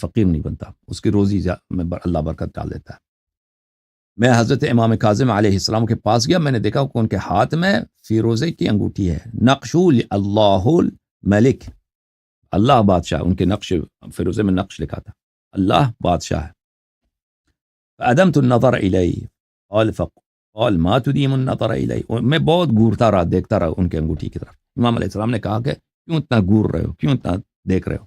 فقیر نہیں بنتا، اس کی روزی میں اللہ برکت ڈال دیتا ہے۔ میں حضرت امام کاظم علیہ السلام کے پاس گیا، میں نے دیکھا کہ ان کے ہاتھ میں فیروزے کی انگوٹھی ہے، نقشول اللہ الملک، اللہ بادشاہ، ان کے نقش فیروزے میں نقش لکھا تھا اللہ بادشاہ ہے۔ فعدمت النظر الیہ قال ما تدیم النظر الیہ، میں بہت گورتا رہا، دیکھتا رہا ان کے انگوٹھی کی طرف۔ امام علیہ السلام نے کہا کہ کیوں اتنا گور رہے ہو، کیوں اتنا دیکھ رہے ہو؟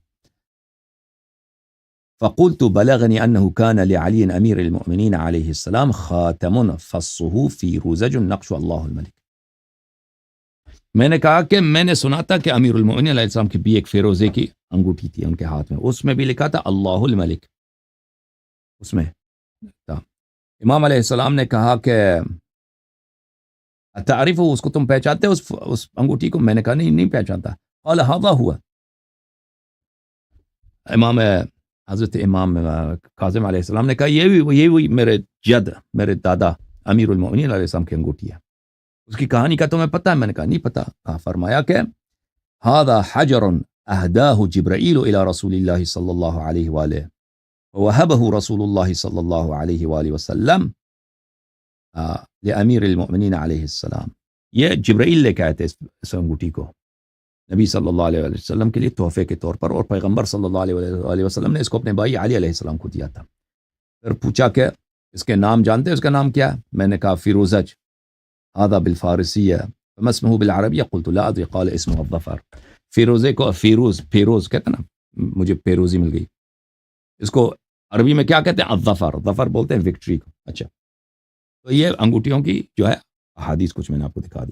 فقلت بلغني أنه كان لعلي أمير المؤمنين عليه السلام خاتم فصه فيروزج نقش الله الملك، میں نے کہا کہ میں نے سنا تھا کہ امیر المؤمنین علیہ السلام کی بھی ایک فیروزے کی انگوٹھی تھی ان کے ہاتھ میں، اس میں بھی لکھا تھا اللہ الملک، اس میں تھا۔ امام علیہ السلام نے کہا کہ تعریف ہو، اس کو تم پہچانتے ہو اس انگوٹھی کو؟ میں نے کہا نہیں پہچانتا۔ قال هذا ہوا، حضرت امام کاظم علیہ السلام نے کہا یہ میرے جد، میرے دادا امیر المؤمنین علیہ السلام کی انگوٹھی ہے۔ اس کی کہانی کا تمہیں پتہ ہے؟ میں نے کہا نہیں پتہ۔ کہا فرمایا کہ هذا حجر اهداه جبرائیل الى رسول اللہ صلی اللہ علیہ وآلہ ووهبه رسول اللہ صلی اللہ علیہ وآلہ وسلم لامیر المؤمنین علیہ السلام، یہ جبرائیل لے کے آئے تھے اس انگوٹھی کو نبی صلی اللہ علیہ وسلم کے لیے تحفے کے طور پر، اور پیغمبر صلی اللہ علیہ وسلم نے اس کو اپنے بھائی علی علیہ السلام کو دیا تھا۔ پھر پوچھا کہ اس کے نام جانتے ہیں؟ اس کا نام کیا ہے؟ میں نے کہا فیروزج، هذا بالفارسیہ فما اسمه بالعربیہ؟ قلت لا ادری قال اسمه الظفر۔ فیروزے کو فیروز کہتے ہیں نا، مجھے پیروزی مل گئی، اس کو عربی میں کیا کہتے ہیں؟ الظفر، ظفر بولتے ہیں وکٹری کو۔ اچھا، تو یہ انگوٹھیوں کی جو ہے احادیث کچھ میں نے آپ کو دکھا دی۔